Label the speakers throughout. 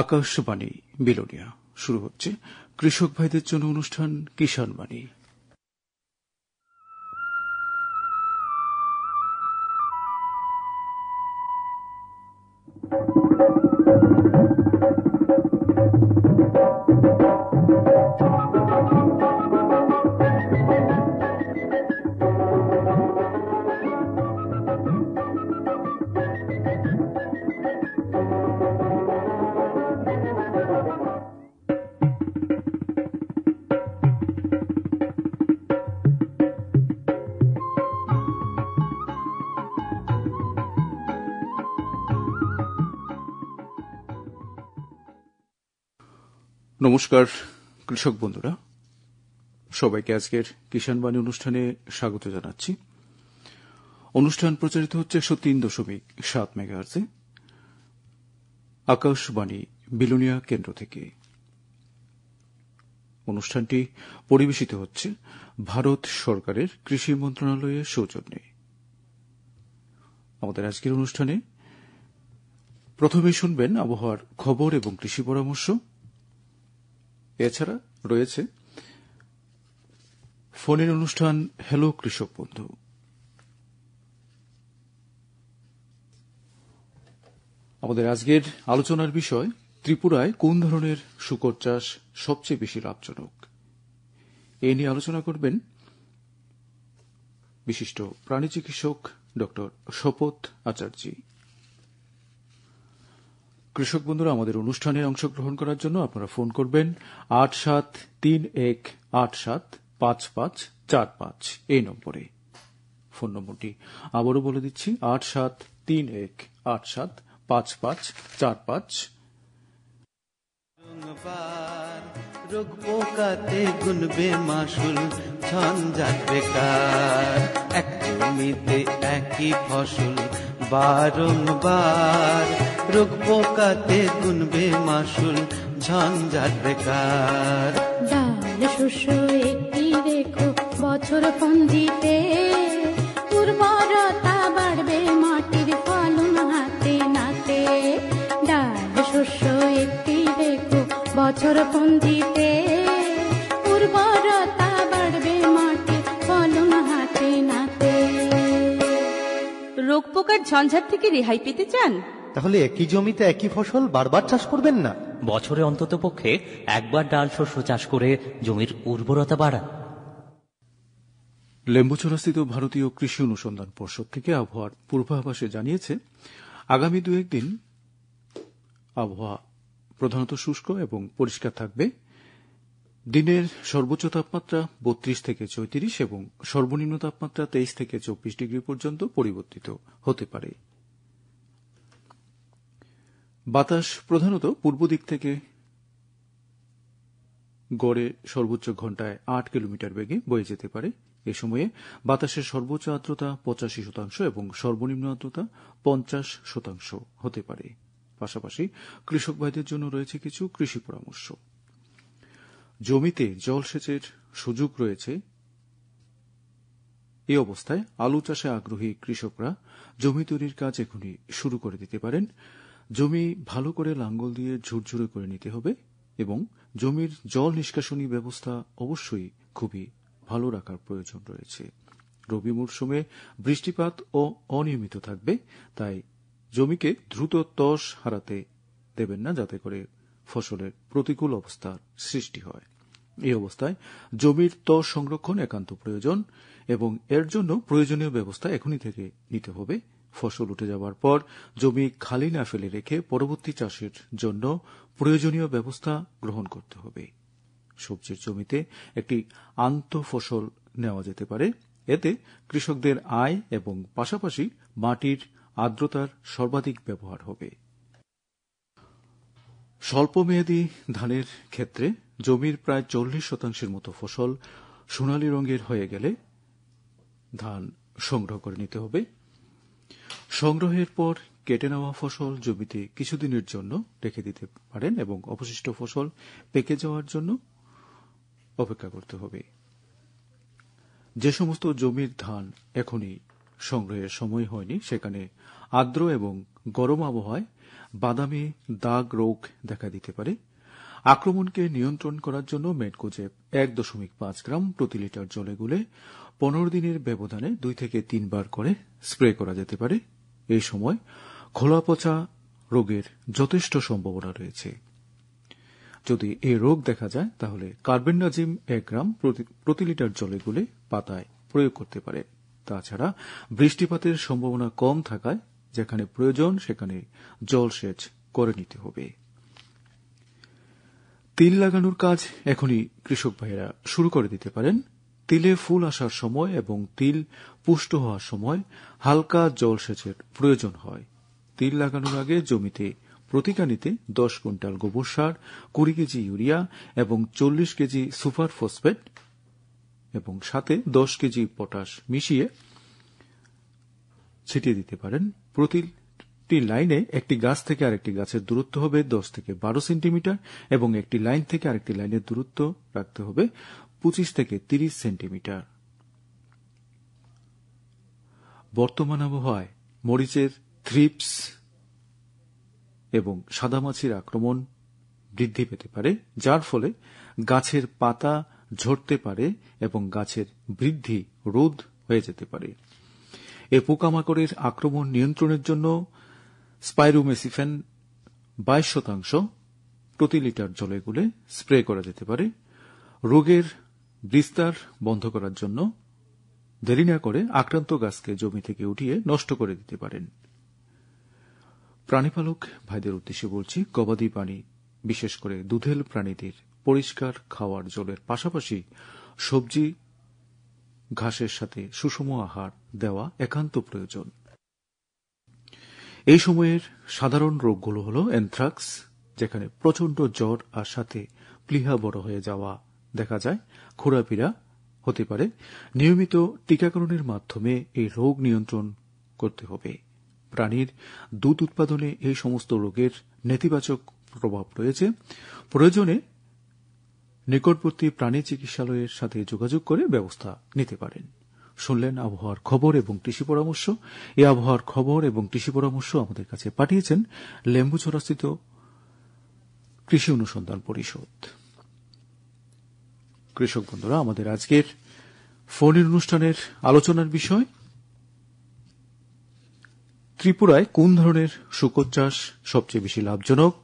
Speaker 1: আকাশবাণী বিলোনিয়া শুরু হচ্ছে কৃষক ভাইদের জন্য অনুষ্ঠান কিষাণ বাণী। নমস্কার কৃষক বন্ধুরা, সবাইকে আজকের কিষাণ বাণী অনুষ্ঠানে স্বাগত জানাচ্ছি। অনুষ্ঠান প্রচারিত হচ্ছে 103.7 মেগাহার্জে আকাশবাণী বিলোনিয়া কেন্দ্র থেকে। অনুষ্ঠানটি পরিবেশিত হচ্ছে ভারত সরকারের কৃষি মন্ত্রণালয়ের সৌজন্যে। আমাদের আজকের অনুষ্ঠানে প্রথমে শুনবেন আবহাওয়ার খবর এবং কৃষি পরামর্শ। এছাড়া রয়েছে ফোনের অনুষ্ঠান হ্যালো কৃষক বন্ধু। আমাদের আজকের আলোচনার বিষয় ত্রিপুরায় কোন ধরনের শূকর চাষ সবচেয়ে বেশি লাভজনক, এ নিয়ে আলোচনা করবেন বিশিষ্ট প্রাণী চিকিৎসক ড শপথ আচার্য। কৃষক বন্ধুরা, আমাদের অনুষ্ঠানে অংশগ্রহণ করার জন্য আপনারা ফোন করবেন 8731875545 এই নম্বরে। ফোন নম্বরটি আবারও বলে দিচ্ছি 8731875545।
Speaker 2: রোগ পোকাতে গুনবে মাসুল ঝঞ্ঝাট বেকার, এক জমিতে একই ফসল বারংবার। রোগ পোকাতে গুনবে মাসুল ঝঞ্ঝাট বেকার।
Speaker 3: ডাল শস্য একটি রেখো বছর পঞ্জিতে, উর্বরতা বাড়বে মাটির ফলন হাতে নাতে। ডাল শস্য একটি রেখো বছর পঞ্জিতে, উর্বরতা বাড়বে মাটির ফলন হাতে নাতে।
Speaker 4: রোগ পোকার ঝঞ্ঝাট থেকে রেহাই পেতে চান?
Speaker 5: তাহলে একই জমিতে একই ফসল বারবার চাষ করবেন না,
Speaker 6: বছরে অন্তত পক্ষে একবার ডাল শস্য চাষ করে জমির উর্বরতা বাড়ান।
Speaker 1: লেম্বুচড়াস্থিত ভারতীয় কৃষি অনুসন্ধান পর্ষদ থেকে আবহাওয়ার পূর্বাভাসে জানিয়েছে, আগামী 2-1 দিন আবহাওয়া প্রধানত শুষ্ক এবং পরিষ্কার থাকবে। দিনের সর্বোচ্চ তাপমাত্রা 32 থেকে 34 এবং সর্বনিম্ন তাপমাত্রা 23 থেকে 24 ডিগ্রি পর্যন্ত পরিবর্তিত হতে পারে। বাতাস প্রধানত পূর্ব দিক থেকে গড়ে সর্বোচ্চ ঘণ্টায় 8 কিলোমিটার বেগে বয়ে যেতে পারে। এ সময়ে বাতাসের সর্বোচ্চ আর্দ্রতা 85% এবং সর্বনিম্ন আর্দ্রতা 50% হতে পারে। পাশাপাশি কৃষক ভাইদের জন্য রয়েছে কিছু কৃষি পরামর্শ। জমিতে জলসেচের সুযোগ রয়েছে, এ অবস্থায় আলু চাষে আগ্রহী কৃষকরা জমি তৈরির কাজ এখনই শুরু করে দিতে পারেন। জমি ভালো করে লাঙ্গল দিয়ে ঝুরঝুরে করে নিতে হবে এবং জমির জল নিষ্কাশনী ব্যবস্থা অবশ্যই খুবই ভালো রাখার প্রয়োজন রয়েছে। রবি মরশুমে বৃষ্টিপাত ও অনিয়মিত থাকবে, তাই জমিকে দ্রুত তস হারাতে দেবেন না, যাতে করে ফসলের প্রতিকূল অবস্থার সৃষ্টি হয়। এই অবস্থায় জমির তস সংরক্ষণ একান্ত প্রয়োজন এবং এর জন্য প্রয়োজনীয় ব্যবস্থা এখনই থেকে নিতে হবে। ফসল উঠে যাওয়ার পর জমি খালি না ফেলে রেখে পরবর্তী চাষের জন্য প্রয়োজনীয় ব্যবস্থা গ্রহণ করতে হবে। সবজির জমিতে একটি আন্তঃফসল নেওয়া যেতে পারে, এতে কৃষকদের আয় এবং পাশাপাশি মাটির আর্দ্রতার সর্বাধিক ব্যবহার হবে। স্বল্পমেয়াদী ধানের ক্ষেত্রে জমির প্রায় 40% মতো ফসল সোনালী রঙের হয়ে গেলে ধান সংগ্রহ করে নিতে হবে। সংগ্রহের পর কেটে নেওয়া ফসল জমিতে কিছুদিনের জন্য রেখে দিতে পারেন এবং অবশিষ্ট ফসল পেকে যাওয়ার জন্য অপেক্ষা করতে হবে। যে সমস্ত জমির ধান এখনই সংগ্রহের সময় হয়নি, সেখানে আর্দ্র এবং গরম আবহাওয়ায় বাদামি দাগ রোগ দেখা দিতে পারে। আক্রমণকে নিয়ন্ত্রণ করার জন্য মেডকোজেব 1.5 গ্রাম প্রতি লিটার জলে গুলে 15 দিনের ব্যবধানে 2 থেকে 3 বার করে স্প্রে করা যেতে পারে। এই সময় খোলা পচা রোগের যথেষ্ট সম্ভাবনা রয়েছে। যদি এই রোগ দেখা যায় তাহলে কার্বেন্ডাজিম 1 গ্রাম প্রতি লিটার জলে গুলে পাতায় প্রয়োগ করতে পারে। তাছাড়া বৃষ্টিপাতের সম্ভাবনা কম থাকায় যেখানে প্রয়োজন সেখানে জলসেচ করে নিতে হবে। তিল লাগানোর কাজ এখনই কৃষক ভাইয়েরা শুরু করে দিতে পারেন। তিলে ফুল আসার সময় এবং তিল পুষ্ট হওয়ার সময় হালকা জলসেচের প্রয়োজন হয়। তিল লাগানোর আগে জমিতে প্রতি কানিতে 10 কুইন্টাল গোবর সার, 20 কেজি ইউরিয়া এবং 40 কেজি সুপার ফসফেট এবং সাথে 10 কেজি পটাশ মিশিয়ে ছিটিয়ে দিতে পারেন। প্রতিটি লাইনে একটি গাছ থেকে আরেকটি গাছের দূরত্ব হবে 10 থেকে 12 সেন্টিমিটার এবং একটি লাইন থেকে আরেকটি লাইনের দূরত্ব রাখতে হবে 25 থেকে 30 সেন্টিমিটার। বর্তমান আবহাওয়ায় মরিচের থ্রিপস এবং সাদামাছির আক্রমণ বৃদ্ধি পেতে পারে, যার ফলে গাছের পাতা ঝরতে পারে এবং গাছের বৃদ্ধি রোধ হয়ে যেতে পারে। এ পোকামাকড়ের আক্রমণ নিয়ন্ত্রণের জন্য স্পাইরোমেসিফেন 22% প্রতি লিটার জলে গুলে স্প্রে করা যেতে পারে। রোগের বিস্তার বন্ধ করার জন্য দেরি না করে আক্রান্ত গাছকে জমি থেকে উঠিয়ে নষ্ট করে দিতে পারেন। প্রাণীপালক ভাইদের উদ্দেশ্যে বলছি, গবাদি প্রাণী বিশেষ করে দুধেল প্রাণীদের পরিষ্কার খাওয়ার জলের পাশাপাশি সবজি ঘাসের সাথে সুষম আহার দেওয়া একান্ত প্রয়োজন। এই সময়ের সাধারণ রোগগুলো হল অ্যানথ্রাক্স, যেখানে প্রচণ্ড জ্বর আর সাথে প্লীহা বড় হয়ে যাওয়া দেখা যায়, খুরাপিরা হতে পারে। নিয়মিত টিকাকরণের মাধ্যমে এই রোগ নিয়ন্ত্রণ করতে হবে। প্রাণীর দুধ উৎপাদনে এই সমস্ত রোগের নেতিবাচক প্রভাব রয়েছে। প্রয়োজনে নিকটবর্তী প্রাণী চিকিৎসালয়ের সাথে যোগাযোগ করে ব্যবস্থা নিতে পারেন। শুনলেন আবহাওয়ার খবর এবং কৃষি পরামর্শ। এই আবহাওয়ার খবর এবং কৃষি পরামর্শ আমাদের কাছে পাঠিয়েছেন লেম্বুছড়াস্থিত কৃষি অনুসন্ধান পরিষদ। কৃষক বন্ধুরা, আমাদের আজকের ফোনের অনুষ্ঠানের আলোচনার বিষয় ত্রিপুরায় কোন ধরনের শুকর চাষ সবচেয়ে বেশি লাভজনক।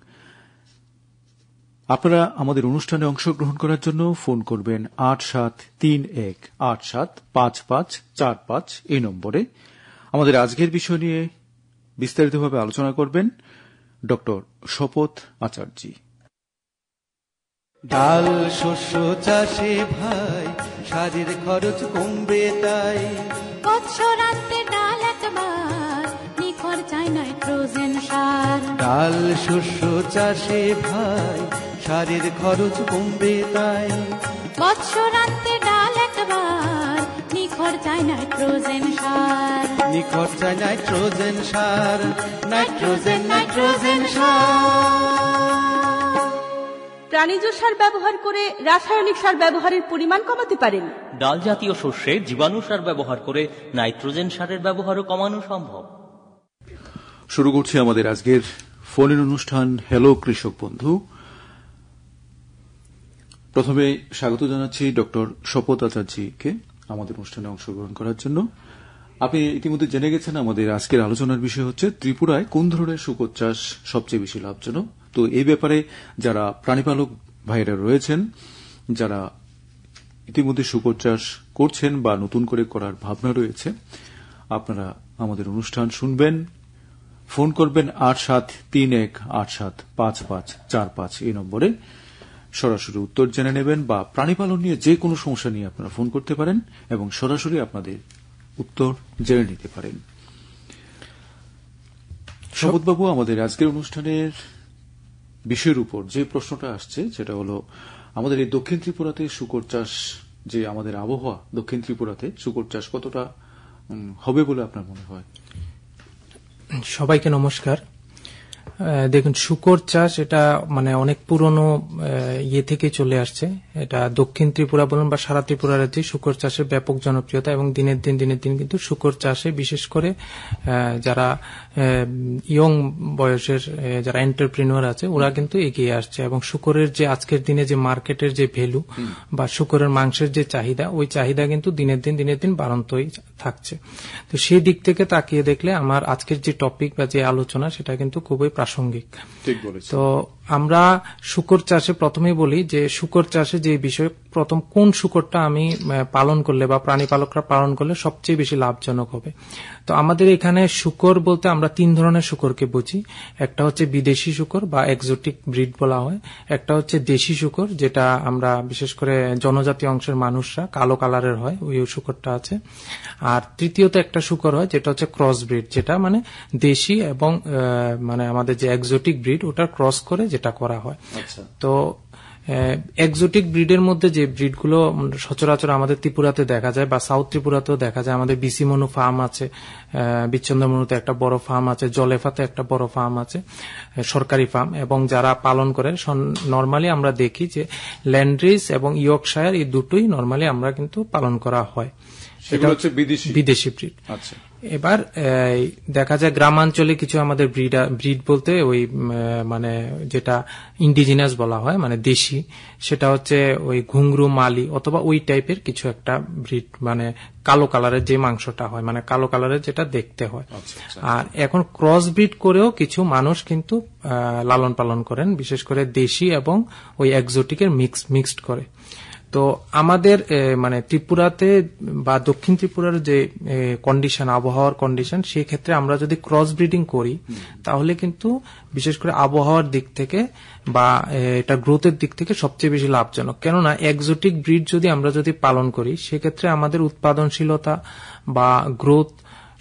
Speaker 1: আপনারা আমাদের অনুষ্ঠানে অংশগ্রহণ করার জন্য ফোন করবেন 8731875545 এই নম্বরে। আমাদের আজকের বিষয় নিয়ে বিস্তারিতভাবে আলোচনা করবেন ডক্টর শপথ আচার্য।
Speaker 2: ডাল শস্য চাষে ভাই সারের খরচ কমবে তাই,
Speaker 3: বৎসরান্তে ডাল একবার নিখরচায় নাইট্রোজেন সার।
Speaker 2: ডাল শস্য চাষে ভাই সারের খরচ কমবে তাই,
Speaker 3: বৎসরান্তে ডাল একবার নিখরচায় নাইট্রোজেন সার।
Speaker 2: নিখরচায় নাইট্রোজেন সার, নাইট্রোজেন সার।
Speaker 4: প্রাণীজ সার ব্যবহার করে রাসায়নিক সার ব্যবহারের পরিমাণ কমাতে পারেন।
Speaker 6: ডাল জাতীয় শস্যে জীবাণু সার ব্যবহার করে নাইট্রোজেন সারের ব্যবহারও কমানো সম্ভব।
Speaker 1: শুরু করছি আমাদের আজকের ফোনের অনুষ্ঠান হ্যালো কৃষক বন্ধু। প্রথমে স্বাগত জানাচ্ছি ডক্টর শপথ আচার্যকে আমাদের অনুষ্ঠানে অংশগ্রহণ করার জন্য। আপনি ইতিমধ্যে জেনে গেছেন আমাদের আজকের আলোচনার বিষয় হচ্ছে ত্রিপুরায় কোন ধরনের শুকর চাষ সবচেয়ে বেশি লাভজনক। তো এই ব্যাপারে যারা প্রাণীপালক ভাইরা রয়েছেন, যারা ইতিমধ্যে শুকর চাষ করছেন বা নতুন করে করার ভাবনা রয়েছে, আপনারা আমাদের অনুষ্ঠান শুনবেন, ফোন করবেন 8731875545 এই নম্বরে, সরাসরি উত্তর জেনে নেবেন বা প্রাণীপালন নিয়ে যে কোনো সমস্যা নিয়ে আপনারা ফোন করতে পারেন এবং সরাসরি আপনাদের উত্তর জেনে নিতে পারেন। শপথবাবু, আমাদের আজকের অনুষ্ঠানের বিষয়ের উপর যে প্রশ্নটা আসছে সেটা হলো আমাদের এই দক্ষিণ ত্রিপুরাতে শুকর চাষ, যে আমাদের আবহাওয়া দক্ষিণ ত্রিপুরাতে শুকর চাষ কতটা হবে বলে আপনার মনে হয়?
Speaker 7: সবাইকে নমস্কার। দেখুন, শূকর চাষ এটা মানে অনেক পুরনো ইয়ে থেকে চলে আসছে। এটা দক্ষিণ ত্রিপুরা বলুন বা সারা ত্রিপুরা রাজ্যে শূকর চাষের ব্যাপক জনপ্রিয়তা, এবং দিনের দিন কিন্তু শূকর চাষে বিশেষ করে যারা ইয়ং বয়সের যারা এন্টারপ্রেনিউর আছে ওরা কিন্তু এগিয়ে আসছে, এবং শূকরের যে আজকের দিনে যে মার্কেটের যে ভ্যালু বা শূকরের মাংসের যে চাহিদা, ওই চাহিদা কিন্তু দিনের দিন বাড়ন্তই থাকছে। তো সেই দিক থেকে তাকিয়ে দেখলে আমার আজকের যে টপিক বা যে আলোচনা সেটা কিন্তু খুবই প্রাসঙ্গিক।
Speaker 1: ঠিক বলেছেন।
Speaker 7: তো আমরা শূকর চাষে প্রথমেই বলি যে শূকর চাষে যে বিষয়, প্রথম কোন শূকরটা আমি পালন করলে বা প্রাণী পালকরা পালন করলে সবচেয়ে বেশি লাভজনক হবে। তো আমাদের এখানে শূকর বলতে আমরা 3 ধরনের শূকরকে বুঝি। একটা হচ্ছে বিদেশি শূকর বা এক্সোটিক ব্রিড বলা হয়, একটা হচ্ছে দেশি শূকর যেটা আমরা বিশেষ করে জনজাতি অংশের মানুষরা কালো কালারের হয়, ওই শূকরটা আছে। আর তৃতীয়ত একটা শূকর হয় যেটা হচ্ছে ক্রস ব্রিড, যেটা মানে দেশি এবং মানে আমাদের যে এক্সোটিক ব্রিড ওটার ক্রস করে যেটা করা হয়। তো এক্সোটিক ব্রিডের মধ্যে যে ব্রিডগুলো সচরাচর আমাদের ত্রিপুরাতে দেখা যায় বা সাউথ ত্রিপুরাতেও দেখা যায়, আমাদের বিসিমনু ফার্ম আছে, বিচ্ছন্দমনুতে একটা বড় ফার্ম আছে, জলেফাতে একটা বড় ফার্ম আছে, সরকারি ফার্ম। এবং যারা পালন করে নর্মালি আমরা দেখি যে ল্যান্ড্রিস এবং ইয়র্কশায়ার এই দুটোই নর্মালি আমরা কিন্তু পালন করা হয়, সেটা হচ্ছে বিদেশি ব্রিড। আচ্ছা, এবার দেখা যায় গ্রামাঞ্চলে কিছু আমাদের ব্রিড বলতে ওই মানে যেটা ইন্ডিজিনাস বলা হয় মানে দেশি, সেটা হচ্ছে ওই ঘুংরু মালি অথবা ওই টাইপের কিছু একটা ব্রিড, মানে কালো কালারের যে মাংসটা হয়, মানে কালো কালারের যেটা দেখতে হয়। আর এখন ক্রস ব্রিড করেও কিছু মানুষ কিন্তু লালন পালন করেন, বিশেষ করে দেশি এবং ওই এক্সোটিকের মিক্সড করে। তো আমাদের মানে ত্রিপুরাতে বা দক্ষিণ ত্রিপুরার যে কন্ডিশন, আবহাওয়ার কন্ডিশন, সেই ক্ষেত্রে আমরা যদি ক্রস ব্রিডিং করি তাহলে কিন্তু বিশেষ করে আবহাওয়ার দিক থেকে বা এটা গ্রোথের দিক থেকে সবচেয়ে বেশি লাভজনক। কেননা এক্সোটিক ব্রিড যদি আমরা পালন করি সেক্ষেত্রে আমাদের উৎপাদনশীলতা বা গ্রোথ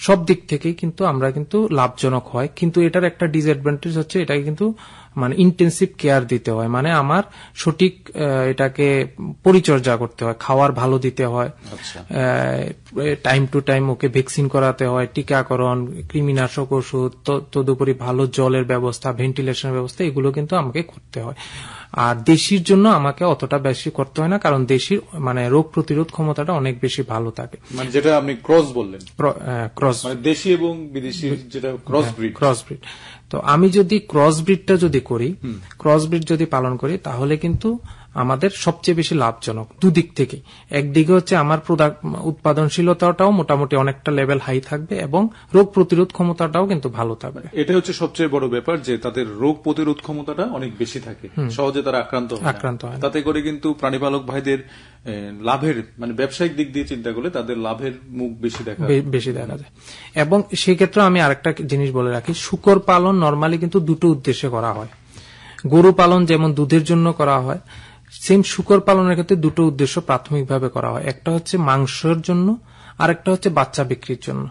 Speaker 7: সব দিক থেকেই কিন্তু আমরা কিন্তু লাভজনক হয়। কিন্তু এটার একটা ডিসঅ্যাডভান্টেজ হচ্ছে এটাকে কিন্তু মানে ইন্টেন্সিভ কেয়ার দিতে হয়, মানে আমার সঠিক এটাকে পরিচর্যা করতে হয়, খাওয়ার ভালো দিতে হয়, time to time okay vaccine করাতে হয়, টিকাকরণ, কৃমিনাশক ওষুধ, তদুপরি ভালো জলের ব্যবস্থা, ভেন্টিলেশনের ব্যবস্থা, এগুলো কিন্তু আমাকে করতে হয়। আর দেশির জন্য আমাকে অতটা বেশি করতে হয় না, কারণ দেশির মানে রোগ প্রতিরোধ ক্ষমতাটা অনেক বেশি ভালো থাকে।
Speaker 1: মানে যেটা আপনি ক্রস বললেন, ক্রস মানে দেশি এবং বিদেশি যেটা ক্রস ব্রিড।
Speaker 7: তো আমি যদি ক্রস ব্রিডটা যদি করি, ক্রস ব্রিড যদি পালন করি তাহলে কিন্তু আমাদের সবচেয়ে বেশি লাভজনক দুদিক থেকে। একদিকে হচ্ছে আমার উৎপাদনশীলতাটাও মোটামুটি অনেকটা লেভেল হাই থাকবে এবং রোগ প্রতিরোধ ক্ষমতাটাও কিন্তু ভালো থাকবে।
Speaker 1: এটা হচ্ছে সবচেয়ে বড় ব্যাপার যে তাদের রোগ প্রতিরোধ ক্ষমতাটা অনেক বেশি থাকে, সহজে তারা আক্রান্ত হয়। তাতে করে কিন্তু প্রাণীপালক ভাইদের লাভের মানে ব্যবসায়িক দিক দিয়ে চিন্তা করলে তাদের লাভের মুখ বেশি দেখা যায়।
Speaker 7: এবং সেক্ষেত্রে আমি আরেকটা জিনিস বলে রাখি, শূকর পালন নরমালি কিন্তু দুটো উদ্দেশ্যে করা হয়। গরু পালন যেমন দুধের জন্য করা হয়, সেম শূকর পালনের ক্ষেত্রে দুটো উদ্দেশ্য প্রাথমিকভাবে করা হয়। একটা হচ্ছে মাংসের জন্য, আর একটা হচ্ছে বাচ্চা বিক্রির জন্য।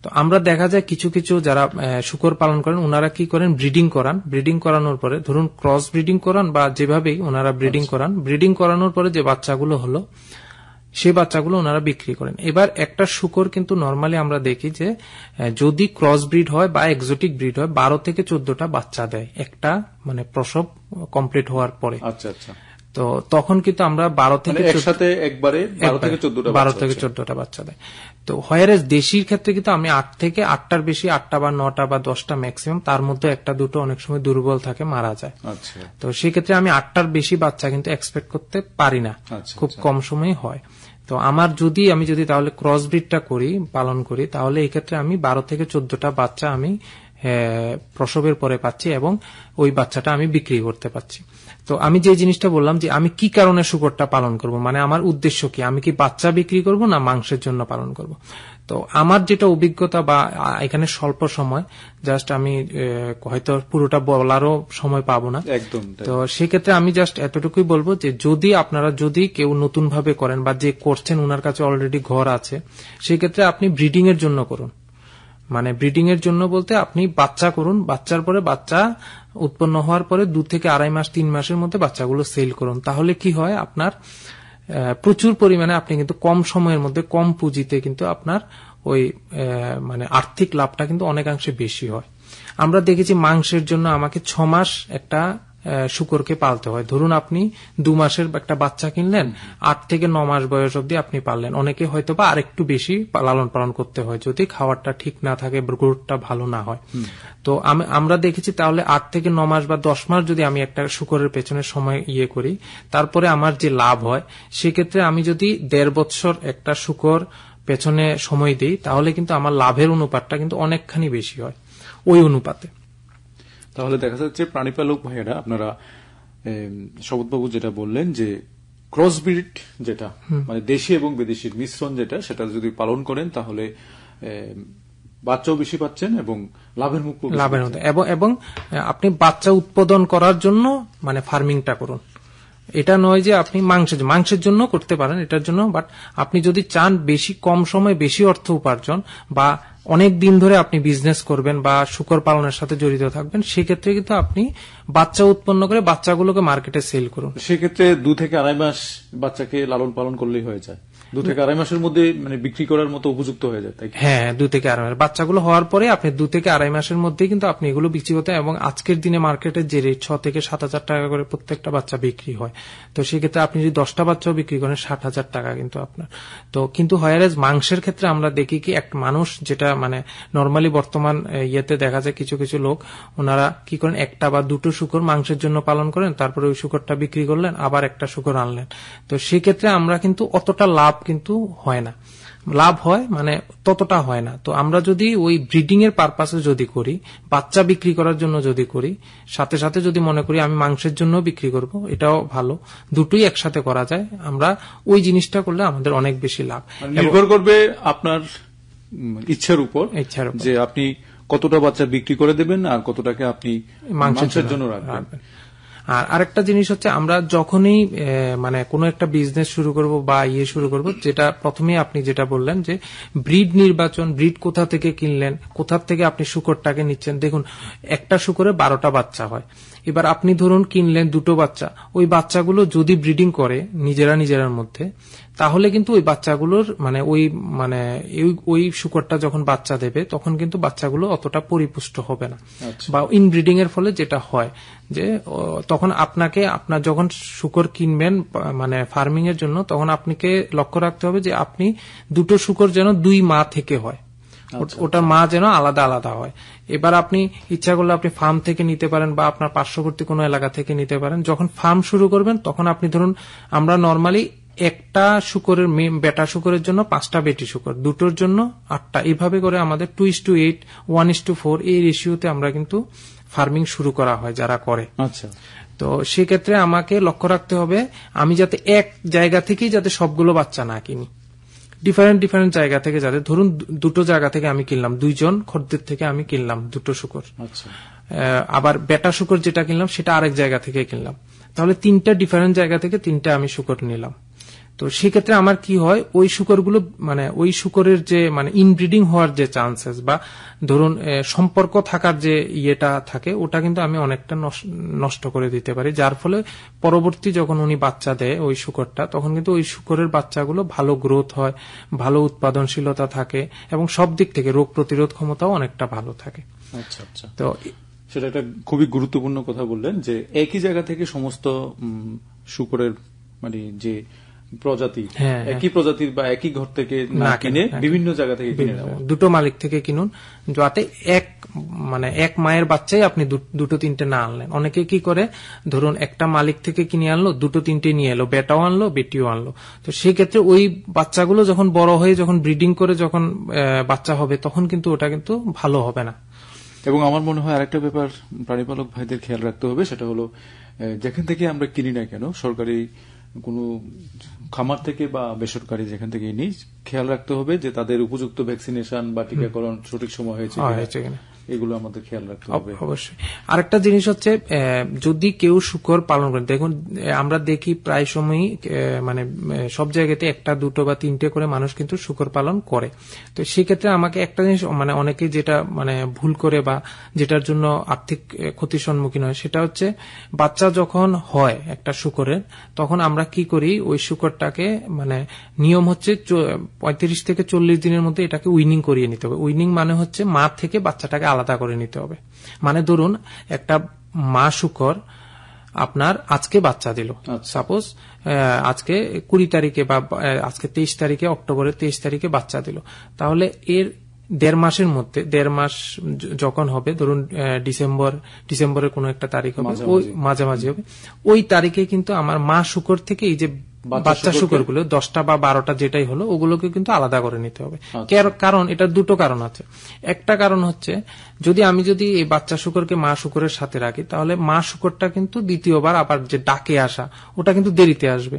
Speaker 7: তো আমরা দেখা যায় কিছু কিছু যারা শূকর পালন করেন ওনারা কি করেন, ব্রিডিং করানোর পরে ধরুন ক্রস ব্রিডিং করান বা যেভাবেই ওনারা ব্রিডিং করানোর পরে যে বাচ্চাগুলো হলো সেই বাচ্চাগুলো ওনারা বিক্রি করেন। এবার একটা শূকর কিন্তু নরমালি আমরা দেখি যে যদি ক্রস ব্রিড হয় বা এক্সোটিক ব্রিড হয় 12 থেকে 14টা বাচ্চা দেয় একটা মানে প্রসব কমপ্লিট হওয়ার পরে।
Speaker 1: আচ্ছা।
Speaker 7: তো তখন কিন্তু আমরা 12 থেকে
Speaker 1: একসাথে একবারে 12 থেকে
Speaker 7: 14টা বাচ্চা দেয়। তো হোয়ারেজ দেশির ক্ষেত্রে কিন্তু আমি 8 থেকে 8টার বেশি, 8টা বা 9টা বা 10টা ম্যাক্সিমাম, তার মধ্যে একটা দুটো অনেক সময় দুর্বল থাকে, মারা যায়।
Speaker 1: আচ্ছা।
Speaker 7: তো সেই ক্ষেত্রে আমি 8টার বেশি বাচ্চা কিন্তু এক্সপেক্ট করতে পারি না, খুব কম সময় হয়। তো আমি যদি তাহলে ক্রস ব্রিডটা পালন করি তাহলে এই ক্ষেত্রে আমি 12 থেকে 14টা বাচ্চা আমি প্রসবের পরে পাচ্ছি এবং ওই বাচ্চাটা আমি বিক্রি করতে পারছি। তো আমি যে জিনিসটা বললাম যে আমি কি কারণে শূকরটা পালন করব, মানে আমার উদ্দেশ্য কি, আমি কি বাচ্চা বিক্রি করব না মাংসের জন্য পালন করব। তো আমার যেটা অভিজ্ঞতা বা এখানে স্বল্প সময়, জাস্ট আমি হয়তো পুরোটা বলারও সময় পাবো না, একদম। তো সেক্ষেত্রে আমি জাস্ট এতটুকুই বলবো যে যদি কেউ নতুন ভাবে করেন বা যে করছেন ওনার কাছে অলরেডি ঘর আছে, সেক্ষেত্রে আপনি ব্রিডিং এর জন্য করুন। মানে ব্রিডিং এর জন্য বলতে আপনি বাচ্চা করুন, বাচ্চার পরে বাচ্চা উৎপন্ন হওয়ার পরে 2 থেকে 2.5 মাস 3 মাসের মধ্যে বাচ্চাগুলো সেল করুন। তাহলে কি হয়, আপনার প্রচুর পরিমাণে আপনি কিন্তু কম সময়ের মধ্যে কম পুঁজিতে কিন্তু আপনার ওই মানে আর্থিক লাভটা কিন্তু অনেকাংশে বেশি হয়। আমরা দেখেছি মাংসের জন্য আমাকে 6 মাস একটা শূকরকে পালতে হয়। ধরুন আপনি 2 মাসের একটা বাচ্চা কিনলেন, 8 থেকে 9 মাস বয়স অবধি আপনি পাললেন। অনেকে হয়তো বা আরেকটু বেশি লালন পালন করতে হয় যদি খাবারটা ঠিক না থাকে, গ্রোথটা ভালো না হয়। তো আমরা দেখেছি তাহলে 8 থেকে 9 মাস বা 10 মাস যদি আমি একটা শূকরের পেছনে সময় করি, তারপরে আমার যে লাভ হয়, সেক্ষেত্রে আমি যদি 1.5 বছর একটা শূকর পেছনে সময় দিই, তাহলে কিন্তু আমার লাভের অনুপাতটা কিন্তু অনেকখানি বেশি হয় ওই অনুপাতে।
Speaker 1: তাহলে দেখা যাচ্ছে প্রাণীপালক ভাইয়েরা, আপনারা শপথবাবু যেটা বললেন যে ক্রসব্রিড যেটা মানে দেশি এবং বিদেশির মিশ্রণ যেটা, সেটা যদি পালন করেন তাহলে বাচ্চাও বেশি পাচ্ছেন এবং লাভের মুখ
Speaker 7: এবং আপনি বাচ্চা উৎপাদন করার জন্য মানে ফার্মিংটা করুন। এটা নয় যে আপনি মাংসের জন্য করতে পারেন এটার জন্য, বাট আপনি যদি চান বেশি কম সময়ে বেশি অর্থ উপার্জন বা অনেক দিন ধরে আপনি বিজনেস করবেন বা শূকর পালনের সাথে জড়িত থাকবেন, সেক্ষেত্রে কিন্তু আপনি বাচ্চা উৎপন্ন করে বাচ্চাগুলোকে মার্কেটে সেল করুন।
Speaker 1: সেক্ষেত্রে 2 থেকে 2.5 মাস বাচ্চাকে লালন পালন করলেই হয়ে যায়, 2 থেকে 2.5 মাসের মধ্যে মানে বিক্রি করার মতো উপযুক্ত হয়ে যায়, তাই?
Speaker 7: হ্যাঁ, 2 থেকে 2.5 মাস বাচ্চাগুলো হওয়ার পরে আপনি 2 থেকে 2.5 মাসের মধ্যেই কিন্তু আপনি এগুলো বিক্রি করতে, এবং আজকের দিনে মার্কেটে যে রেট 6 থেকে 7,000 টাকা করে প্রত্যেকটা বাচ্চা বিক্রি হয়। তো সেক্ষেত্রে আপনি যদি 10টা বাচ্চাও বিক্রি করেন 60,000 টাকা কিন্তু আপনার। তো কিন্তু হয়ারেজ মাংসের ক্ষেত্রে আমরা দেখি কি একটা মানুষ যেটা মানে নর্মালি বর্তমান ইয়েতে দেখা যায় কিছু কিছু লোক ওনারা কি করেন, 1টা বা 2টো শূকর মাংসের জন্য পালন করেন, তারপরে ওই শূকরটা বিক্রি করলেন, আবার একটা শূকর আনলেন। তো সেক্ষেত্রে আমরা কিন্তু অতটা লাভ কিন্তু হয় না, লাভ হয় মানে ততটা হয় না। তো আমরা যদি ওই ব্রিডিং এর পারপাসে যদি করি, বাচ্চা বিক্রি করার জন্য যদি করি, সাথে সাথে যদি মনে করি আমি মাংসের জন্য বিক্রি করব, এটাও ভালো, দুটোই একসাথে করা যায়। আমরা ওই জিনিসটা করলে আমাদের অনেক বেশি লাভ।
Speaker 1: নির্ভর করবে আপনার ইচ্ছার উপর যে আপনি কতটা বাচ্চা বিক্রি করে দেবেন আর কতটাকে আপনি মাংসের জন্য রাখবেন।
Speaker 7: আর আরেকটা জিনিস হচ্ছে, আমরা যখনই মানে কোনো একটা বিজনেস শুরু করব বা শুরু করব, যেটা প্রথমেই আপনি যেটা বললেন যে ব্রিড নির্বাচন, ব্রিড কোথা থেকে কিনলেন, কোথা থেকে আপনি শূকরটাকে নিচ্ছেন। দেখুন, একটা শূকরে 12টা বাচ্চা হয়। এবার আপনি ধরুন কিনলেন 2টো বাচ্চা, ওই বাচ্চাগুলো যদি ব্রিডিং করে নিজেরার মধ্যে, তাহলে কিন্তু ওই বাচ্চাগুলোর মানে ওই শূকরটা যখন বাচ্চা দেবে তখন কিন্তু বাচ্চাগুলো অতটা পরিপুষ্ট হবে না। বা ইনব্রিডিং এর ফলে যেটা হয় যে তখন আপনার যখন শূকর কিনবেন মানে ফার্মিং এর জন্য, তখন আপনাকে লক্ষ্য রাখতে হবে যে আপনি 2টো শূকর যেন 2 মা থেকে হয়, ওটা মা যেন আলাদা আলাদা হয়। এবার আপনি ইচ্ছা করলে আপনি ফার্ম থেকে নিতে পারেন বা আপনার পার্শ্ববর্তী কোনো এলাকা থেকে নিতে পারেন। যখন ফার্ম শুরু করবেন তখন আপনি ধরুন, আমরা নর্মালি একটা শূকরের বেটা শূকরের জন্য 5টা বেটি শূকর, 2টোর জন্য 8টা, এইভাবে করে আমাদের 2:8, 1:4 এই রেশিওতে আমরা কিন্তু ফার্মিং শুরু করা হয় যারা করে।
Speaker 1: আচ্ছা,
Speaker 7: তো সেক্ষেত্রে আমাকে লক্ষ্য রাখতে হবে আমি যাতে এক জায়গা থেকেই যাতে সবগুলো বাচ্চা না কিনি, ডিফারেন্ট জায়গা থেকে, যাতে ধরুন 2টো জায়গা থেকে আমি কিনলাম, 2 জন খদ্দের থেকে আমি কিনলাম 2টো শূকর।
Speaker 1: আচ্ছা,
Speaker 7: আবার বেটা শূকর যেটা কিনলাম সেটা আরেক জায়গা থেকে কিনলাম, তাহলে 3টা ডিফারেন্ট জায়গা থেকে 3টা আমি শূকর নিলাম। তো সেক্ষেত্রে আমার কি হয়, ওই শূকরগুলো মানে ওই শূকরের যে মানে ইনব্রিডিং হওয়ার যে চান্সেস বা ধরুন সম্পর্ক থাকার যে ইয়েটা থাকে, ওটা কিন্তু আমি অনেকটা নষ্ট করে দিতে পারি, যার ফলে পরবর্তী যখন উনি বাচ্চা দেয় ওই শূকরটা, তখন কিন্তু ওই শূকরের বাচ্চাগুলো ভালো গ্রোথ হয়, ভালো উৎপাদনশীলতা থাকে এবং সব দিক থেকে রোগ প্রতিরোধ ক্ষমতাও অনেকটা ভালো থাকে।
Speaker 1: আচ্ছা আচ্ছা,
Speaker 7: তো
Speaker 1: সেটা একটা খুবই গুরুত্বপূর্ণ কথা বললেন যে একই জায়গা থেকে সমস্ত শূকরের মানে যে প্রজাতি, একই প্রজাতির বা একই ঘর থেকে না কিনে বিভিন্ন জায়গা থেকে কিনে নেওয়া,
Speaker 7: 2টো মালিক থেকে কিনুন, যাতে এক মায়ের বাচ্চাই আপনি 2-3টে না আনলেন। অনেকে কি করে, ধরুন একটা মালিক থেকে কিনে আনলো, 2-3টে নিয়ে এলো, বেটাও আনলো বেটিও আনলো। তো সেই ক্ষেত্রে ওই বাচ্চাগুলো যখন বড় হয়ে যখন ব্রিডিং করে যখন বাচ্চা হবে, তখন কিন্তু ওটা কিন্তু ভালো হবে না।
Speaker 1: এবং আমার মনে হয় আরেকটা ব্যাপার প্রাণীপালক ভাইদের খেয়াল রাখতে হবে, সেটা হলো যেখান থেকে আমরা কিনি না কেন, সরকারি কোনো খামার থেকে বা বেসরকারি যেখান থেকে নিই, খেয়াল রাখতে হবে যে তাদের উপযুক্ত ভ্যাকসিনেশন বা টিকাকরণ সঠিক সময় হয়েছে কিনা, এগুলো আমাদের খেয়াল রাখতে হবে।
Speaker 7: অবশ্যই। আরেকটা জিনিস হচ্ছে, যদি কেউ শূকর পালন করেন, দেখুন আমরা দেখি প্রায় সময়ই মানে সব জায়গাতে 1, 2 বা 3টে করে মানুষ কিন্তু শূকর পালন করে। তো সেক্ষেত্রে আমাকে একটা জিনিস মানে অনেকে যেটা মানে ভুল করে বা যেটার জন্য আর্থিক ক্ষতির সম্মুখীন হয়, সেটা হচ্ছে বাচ্চা যখন হয় একটা শূকরের, তখন আমরা কি করি, ওই শূকরটাকে মানে নিয়ম হচ্ছে 35 থেকে 40 দিনের মধ্যে এটাকে উইনিং করিয়ে নিতে হবে। উইনিং মানে হচ্ছে মা থেকে বাচ্চাটাকে আলাদা করে নিতে হবে। মানে ধরুন একটা মা শূকর আপনার আজকে বাচ্চা দিল, সাপোজ আজকে 20 তারিখে বা আজকে 23 তারিখে, অক্টোবরের 23 তারিখে বাচ্চা দিল, তাহলে এর 1.5 মাসের মধ্যে, 1.5 মাস যখন হবে, ধরুন ডিসেম্বরের কোনো একটা তারিখ হবে, ওই মাঝামাঝি হবে, ওই তারিখে কিন্তু আমার মা শূকর থেকে এই যে বাচ্চা শূকর গুলো 10টা বা 12টা যেটাই হলো ওগুলোকে কিন্তু আলাদা করে নিতে হবে। কারণ এটা দুটো কারণ আছে। একটা কারণ হচ্ছে যদি এই বাচ্চা শূকরকে মা শূকরের সাথে রাখি, তাহলে মা শূকরটা কিন্তু দ্বিতীয়বার আবার যে ডাকে আসা ওটা কিন্তু দেরিতে আসবে,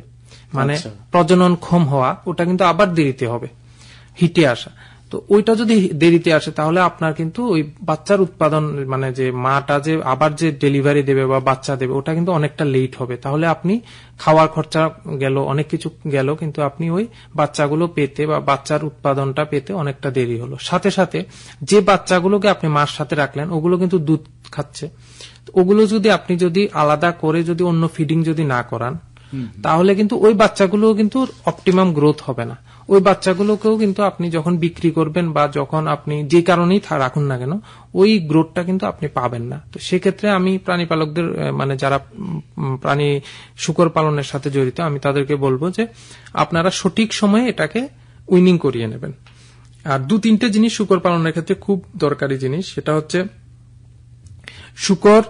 Speaker 7: মানে প্রজনন ক্ষম হওয়া ওটা কিন্তু আবার দেরিতে হবে, হিটে আসা। তো ওইটা যদি দেরিতে আসে তাহলে আপনার কিন্তু ওই বাচ্চার উৎপাদন, মানে যে মাটা যে আবার যে ডেলিভারি দেবে বা বাচ্চা দেবে ওটা কিন্তু অনেকটা লেট হবে। তাহলে আপনি খাওয়ার খরচা গেল, অনেক কিছু গেল, কিন্তু আপনি ওই বাচ্চাগুলো পেতে বা বাচ্চার উৎপাদনটা পেতে অনেকটা দেরি হলো। সাথে সাথে যে বাচ্চাগুলোকে আপনি মার সাথে রাখলেন ওগুলো কিন্তু দুধ খাচ্ছে, ওগুলো যদি আপনি আলাদা করে অন্য ফিডিং না করান, তাহলে কিন্তু ওই বাচ্চাগুলো কিন্তু অপটিমাম গ্রোথ হবে না। ওই বাচ্চাগুলোকেও কিন্তু আপনি যখন বিক্রি করবেন বা যখন আপনি যে কারণেই রাখুন না কেন, ওই গ্রোথটা কিন্তু আপনি পাবেন না। তো সেক্ষেত্রে আমি প্রাণী পালকদের, মানে যারা প্রাণী শূকর পালনের সাথে জড়িত, আমি তাদেরকে বলবো যে আপনারা সঠিক সময়ে এটাকে উইনিং করিয়ে নেবেন। আর 2-3টে জিনিস শূকর পালনের ক্ষেত্রে খুব দরকারি জিনিস, সেটা হচ্ছে শূকর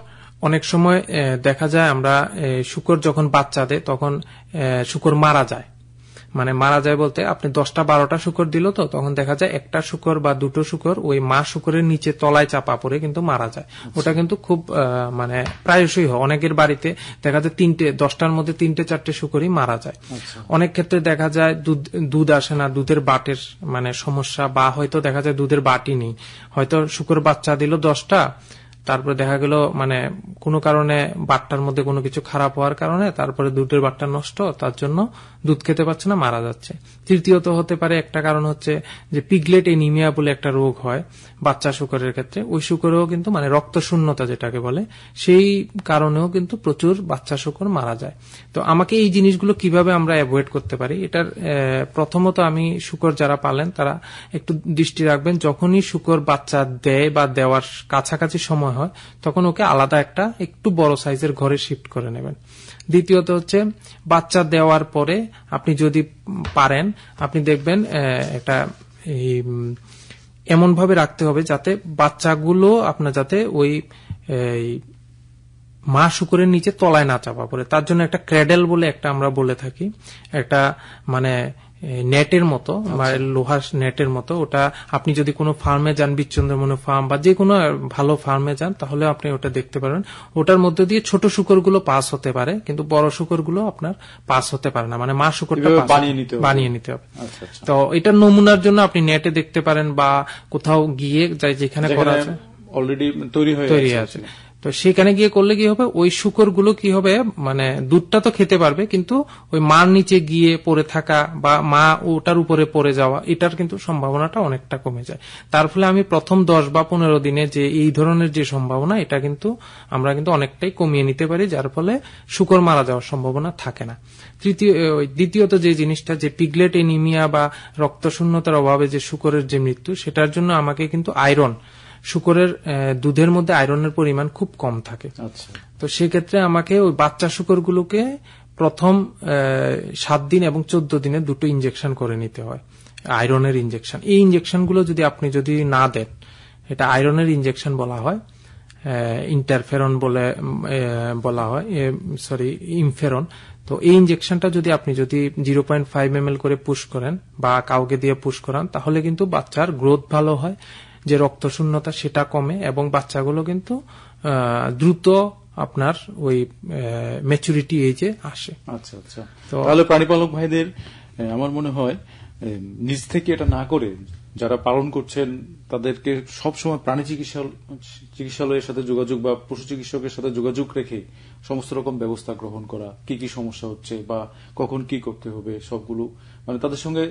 Speaker 7: অনেক সময় দেখা যায় আমরা শূকর যখন বাচ্চা দেয় তখন শূকর মারা যায়। মানে মারা যায় বলতে আপনি 10টা-12টা শূকর দিল, তো তখন দেখা যায় একটা শূকর বা দুটো শূকর ওই মা শূকরের নিচে তলায় চাপা পড়ে কিন্তু মারা যায়। ওটা কিন্তু খুব মানে প্রায়শই হয়। অনেকের বাড়িতে দেখা যায় 10টার মধ্যে 3-4টে শূকরই মারা যায়। অনেক ক্ষেত্রে দেখা যায় দুধ আসে না, দুধের বাটের মানে সমস্যা, বা হয়তো দেখা যায় দুধের বাটি নেই, হয়তো শূকর বাচ্চা দিল 10টা, তারপরে দেখা গেল মানে কোনো কারণে বাটটার মধ্যে কোনো কিছু খারাপ হওয়ার কারণে তারপরে দুধের বাটটা নষ্ট, তার জন্য দুধ খেতে পারছে না, মারা যাচ্ছে। তৃতীয়ত হতে পারে একটা কারণ হচ্ছে যে পিগলেট এনিমিয়া বলে একটা রোগ হয় বাচ্চা শূকরের ক্ষেত্রে। ওই শূকরেও কিন্তু মানে রক্ত শূন্যতা যেটাকে বলে, সেই কারণেও কিন্তু প্রচুর বাচ্চা শূকর মারা যায়। তো আমাকে এই জিনিসগুলো কিভাবে আমরা অ্যাভয়েড করতে পারি, এটার প্রথমত আমি শূকর যারা পালেন তারা একটু দৃষ্টি রাখবেন, যখনই শূকর বাচ্চা দেয় বা দেওয়ার কাছাকাছি সময় হয় তখন ওকে আলাদা একটা একটু বড় সাইজের ঘরে শিফট করে নেবেন। দ্বিতীয়ত হচ্ছে বাচ্চা দেওয়ার পরে আপনি যদি পারেন আপনি দেখবেন একটা এমন ভাবে রাখতে হবে যাতে বাচ্চাগুলো আপনার যাতে ওই মা শূকরের নিচে তলায় না চাপা পড়ে। তার জন্য একটা ক্র্যাডেল বলে একটা আমরা বলে থাকি, একটা মানে নেটের মতো, লোহার নেটের মতো। ওটা আপনি যদি কোনো ফার্মে যান, বিচ্চন্দ্রমণি ফার্ম বা যে কোনো ভালো ফার্মে যান, তাহলে আপনি ওটা দেখতে পারেন। ওটার মধ্যে দিয়ে ছোট শূকরগুলো পাস হতে পারে, কিন্তু বড় শূকরগুলো আপনার পাস হতে পারে না, মানে মা শূকরটা বানিয়ে নিতে হবে। তো এটার নমুনার জন্য আপনি নেটে দেখতে পারেন বা কোথাও গিয়ে যেখানে করা আছে
Speaker 1: অলরেডি তৈরি আছে,
Speaker 7: তো সেখানে গিয়ে করলে কি হবে, ওই শূকরগুলো কি হবে মানে দুধটা তো খেতে পারবে, কিন্তু ওই মার নিচে গিয়ে পড়ে থাকা বা মা ওটার উপরে পড়ে যাওয়া, এটার কিন্তু সম্ভাবনাটা অনেকটা কমে যায়। তার ফলে আমি প্রথম 10 বা 15 দিনে যে এই ধরনের যে সম্ভাবনা, এটা কিন্তু আমরা কিন্তু অনেকটাই কমিয়ে নিতে পারি, যার ফলে শূকর মারা যাওয়ার সম্ভাবনা থাকে না। দ্বিতীয়ত যে জিনিসটা, যে পিগলেট এনিমিয়া বা রক্তশূন্যতার অভাবে যে শূকরের যে মৃত্যু, সেটার জন্য আমাকে কিন্তু আয়রন, শূকরের দুধের মধ্যে আয়রনের পরিমাণ খুব কম থাকে। তো সেক্ষেত্রে আমাকে ওই বাচ্চা শূকরগুলোকে প্রথম 7 দিন এবং 14 দিনে 2টো ইনজেকশন করে নিতে হয়, আয়রনের ইনজেকশন। এই ইনজেকশনগুলো যদি আপনি না দেন, এটা আয়রনের ইনজেকশন বলা হয়, ইন্টারফেরন বলা হয়, ইমফেরন। তো এই ইনজেকশনটা যদি আপনি 0.5 ml করে পুশ করেন বা কাউকে দিয়ে পুশ করান, তাহলে কিন্তু বাচ্চার গ্রোথ ভালো হয়, যে রক্ত শূন্যতা সেটা কমে এবং বাচ্চাগুলো কিন্তু দ্রুত আপনার ওই ম্যাচুরিটি এজে আসে।
Speaker 1: আচ্ছা আচ্ছা, তাহলে প্রাণীপালক ভাইদের আমার মনে হয় নিজ থেকে এটা না করে যারা পালন করছেন তাদেরকে সবসময় প্রাণী চিকিৎসালয়ের সাথে যোগাযোগ বা পশু চিকিৎসকের সাথে যোগাযোগ রেখে সমস্ত রকম ব্যবস্থা গ্রহণ করা, কি কি সমস্যা হচ্ছে বা কখন কি করতে হবে সবগুলো মানে তাদের সঙ্গে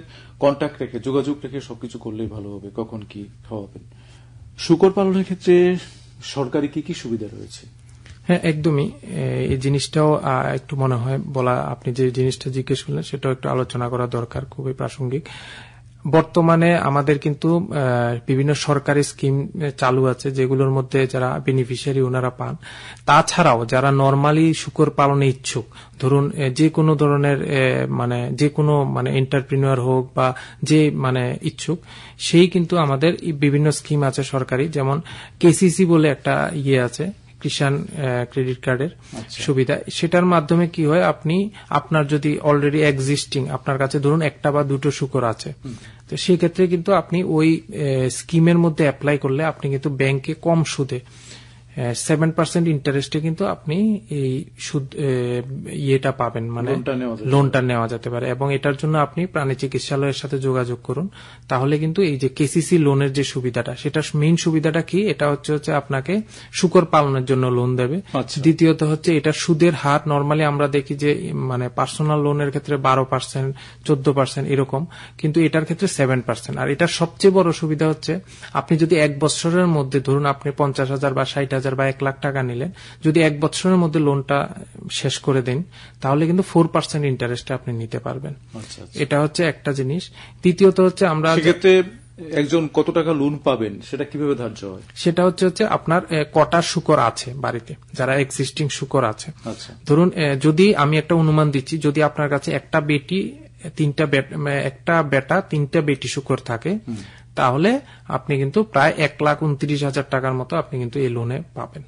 Speaker 1: কন্ট্যাক্ট রেখে যোগাযোগ রেখে সবকিছু করলেই ভালো হবে। কখন কি খাওয়াবেন। শূকর পালনের ক্ষেত্রে সরকারি কি কি সুবিধা রয়েছে?
Speaker 7: হ্যাঁ, একদমই। এই জিনিসটাও একটু মনে হয় বলা, আপনি যে জিনিসটা জিজ্ঞেস করলেন সেটাও একটু আলোচনা করা দরকার, খুবই প্রাসঙ্গিক। বর্তমানে আমাদের কিন্তু বিভিন্ন সরকারি স্কিম চালু আছে, যেগুলোর মধ্যে যারা বেনিফিশিয়ারি ওনারা পান। তাছাড়াও যারা নরমালি শূকর পালনে ইচ্ছুক, ধরুন যে কোনো ধরনের যে কোনো এন্টারপ্রিনিয়র হোক বা যে ইচ্ছুক, সেই কিন্তু আমাদের বিভিন্ন স্কিম আছে সরকারি, যেমন কেসিসি বলে একটা আছে, কিষান ক্রেডিট কার্ডের সুবিধা। সেটার মাধ্যমে কি হয়, আপনি আপনার যদি অলরেডি এক্সিস্টিং আপনার কাছে ধরুন একটা বা দুটো শূকর আছে, তো সেই ক্ষেত্রে কিন্তু আপনি ওই স্কিমের মধ্যে অ্যাপ্লাই করলে আপনি কিন্তু ব্যাংকে কম সুদে 7% ইন্টারেস্টে কিন্তু আপনি এই সুদ ইয়েটা পাবেন, লোনটা নেওয়া যেতে পারে। এবং এটার জন্য আপনি প্রাণী চিকিৎসালয়ের সাথে যোগাযোগ করুন, তাহলে কিন্তু এই যে কেসিসি লোনের যে সুবিধাটা, সেটা মেইন সুবিধাটা কি, এটা হচ্ছে আপনাকে শূকর পালনের জন্য লোন দেবে। দ্বিতীয়ত হচ্ছে এটা সুদের হার নরমালি আমরা দেখি যে পার্সোনাল লোনের ক্ষেত্রে 12%, 14% এরকম, কিন্তু এটার ক্ষেত্রে 7%। আর এটার সবচেয়ে বড় সুবিধা হচ্ছে আপনি যদি 1 বছরের মধ্যে ধরুন আপনি 50,000 বা 60,000 বা 1 লাখ টাকা নিলেন, যদি 1 বছরের মধ্যে লোনটা শেষ করে দেন, তাহলে কিন্তু 4% ইন্টারেস্টে আপনি নিতে পারবেন। এটা হচ্ছে একটা জিনিস। দ্বিতীয়ত হচ্ছে আমরা
Speaker 1: সেক্ষেত্রে একজন কত টাকা লোন পাবেন সেটা কিভাবে ধার্য হয়?
Speaker 7: সেটা হচ্ছে আপনার কটা শূকর আছে বাড়িতে, যারা এক্সিস্টিং শূকর আছে। ধরুন যদি আমি একটা অনুমান দিচ্ছি, যদি আপনার কাছে একটা বেটা 3টা বেটি শূকর থাকে, তাহলে আপনি কিন্তু প্রায় 1,29,000 টাকার মতো আপনি কিন্তু এই লোনে পাবেন।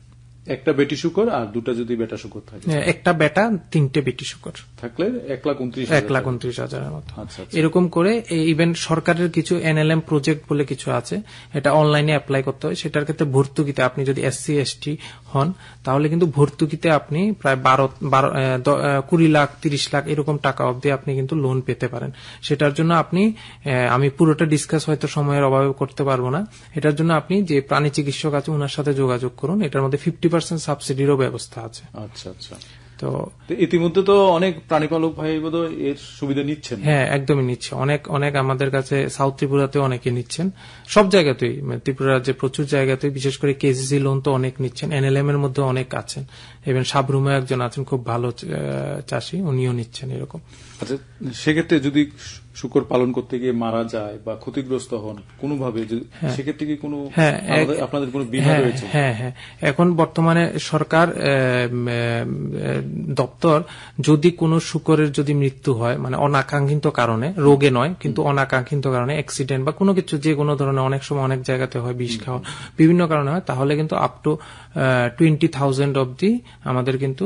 Speaker 1: একটা বেটি শূকর আর দুটা যদি বেটা শূকর থাকে,
Speaker 7: একটা বেটা 3টে বেটি শূকর
Speaker 1: থাকলে 1,29,000
Speaker 7: মতো। এরকম করে ইভেন সরকারের কিছু NLM প্রজেক্ট বলে কিছু আছে, এটা অনলাইনে অ্যাপ্লাই করতে হয়। সেটার ক্ষেত্রে ভর্তুকিতে আপনি যদি SC ST হন, তাহলে কিন্তু ভর্তুকিতে আপনি প্রায় 20 লাখ 30 লাখ এরকম টাকা অবধি আপনি কিন্তু লোন পেতে পারেন। সেটার জন্য আমি পুরোটা ডিসকাস হয়তো সময়ের অভাবে করতে পারবো না। এটার জন্য আপনি যে প্রাণী চিকিৎসক আছে ওনার সাথে যোগাযোগ করুন। এটার মধ্যে 50% সাবসিডিরও ব্যবস্থা আছে।
Speaker 1: আচ্ছা।
Speaker 7: তো
Speaker 1: ইতিমধ্যে তো অনেক প্রাণীপালক ভাই বোধহয় এর সুবিধা নিচ্ছেন।
Speaker 7: হ্যাঁ, একদমই নিচ্ছে। অনেক আমাদের কাছে সাউথ ত্রিপুরাতে অনেকে নিচ্ছেন, সব জায়গাতেই, ত্রিপুরা রাজ্যে প্রচুর জায়গাতেই, বিশেষ করে কেসিসি লোন তো অনেক নিচ্ছেন। NLM এর মধ্যে অনেক আছেন, ইভেন সাবরুমে একজন আছেন খুব ভালো চাষী, উনিও নিচ্ছেন এরকম।
Speaker 1: আচ্ছা, সেক্ষেত্রে যদি শূকর পালন করতে গিয়ে মারা যায় বা ক্ষতিগ্রস্ত হন কোনোভাবে, সেক্ষেত্রে কি কোনো আপনাদের কোনো বীমা রয়েছে?
Speaker 7: হ্যাঁ, এখন বর্তমানে সরকার দপ্তর যদি কোনো শূকরের যদি মৃত্যু হয়, অনাকাঙ্ক্ষিত কারণে, রোগে নয় কিন্তু অনাকাঙ্ক্ষিত কারণে, অ্যাক্সিডেন্ট বা কোনো কিছু, যে কোনো ধরনের, অনেক সময় অনেক জায়গাতে হয়, বিষ খাওয়া, বিভিন্ন কারণে হয়, তাহলে কিন্তু আপ টু 20,000 অব্দি আমাদের কিন্তু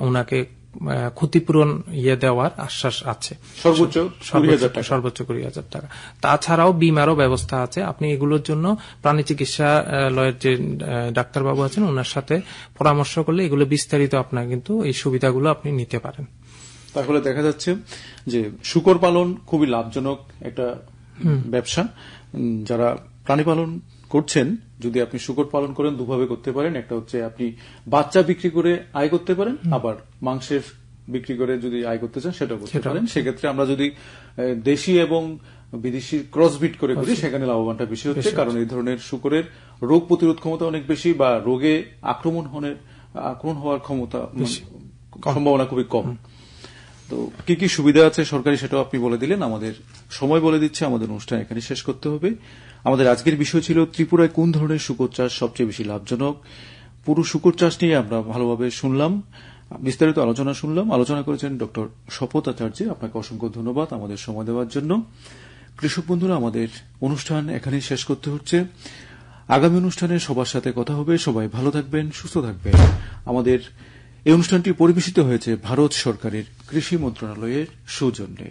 Speaker 7: ওনাকে ক্ষতিপূরণ দেওয়ার আশ্বাস আছে, সর্বোচ্চ 20,000 টাকা। তাছাড়াও বীমারও ব্যবস্থা আছে। আপনি এগুলোর জন্য প্রাণী চিকিৎসালয়ের যে ডাক্তারবাবু আছেন ওনার সাথে পরামর্শ করলে এগুলো বিস্তারিত আপনার কিন্তু এই সুবিধাগুলো আপনি নিতে পারেন।
Speaker 1: তাহলে দেখা যাচ্ছে যে শূকর পালন খুবই লাভজনক একটা ব্যবসা। যারা প্রাণী পালন করছেন, যদি আপনি শূকর পালন করেন দুভাবে করতে পারেন। একটা হচ্ছে আপনি বাচ্চা বিক্রি করে আয় করতে পারেন, আবার মাংসের বিক্রি করে যদি আয় করতে চান সেটাও করতে পারেন। সেক্ষেত্রে আমরা যদি দেশি এবং বিদেশি ক্রসবিট করে করি, সেখানে লাভবানটা বেশি হচ্ছে, কারণ এই ধরনের শূকরের রোগ প্রতিরোধ ক্ষমতা অনেক বেশি, বা রোগে আক্রমণ হওয়ার ক্ষমতা সম্ভাবনা খুবই কম। তো কি কি সুবিধা আছে সরকারি, সেটাও আপনি বলে দিলেন। আমাদের সময় বলে দিচ্ছে, আমাদের অনুষ্ঠান এখানে শেষ করতে হবে। আমাদের আজকের বিষয় ছিল ত্রিপুরায় কোন ধরনের শূকর চাষ সবচেয়ে বেশি লাভজনক। পুরো শূকর চাষ নিয়ে আমরা ভালোভাবে শুনলাম, বিস্তারিত আলোচনা শুনলাম। আলোচনা করেছেন ডক্টর শপথ আচার্য। আপনাকে অসংখ্য ধন্যবাদ আমাদের সময় দেওয়ার জন্য। কৃষক বন্ধুরা, আমাদের অনুষ্ঠান এখানেই শেষ করতে হচ্ছে। আগামী অনুষ্ঠানে সবার সাথে কথা হবে। সবাই ভালো থাকবেন, সুস্থ থাকবেন। আমাদের এই অনুষ্ঠানটি পরিবেশিত হয়েছে ভারত সরকারের কৃষি মন্ত্রণালয়ের সৌজন্যে।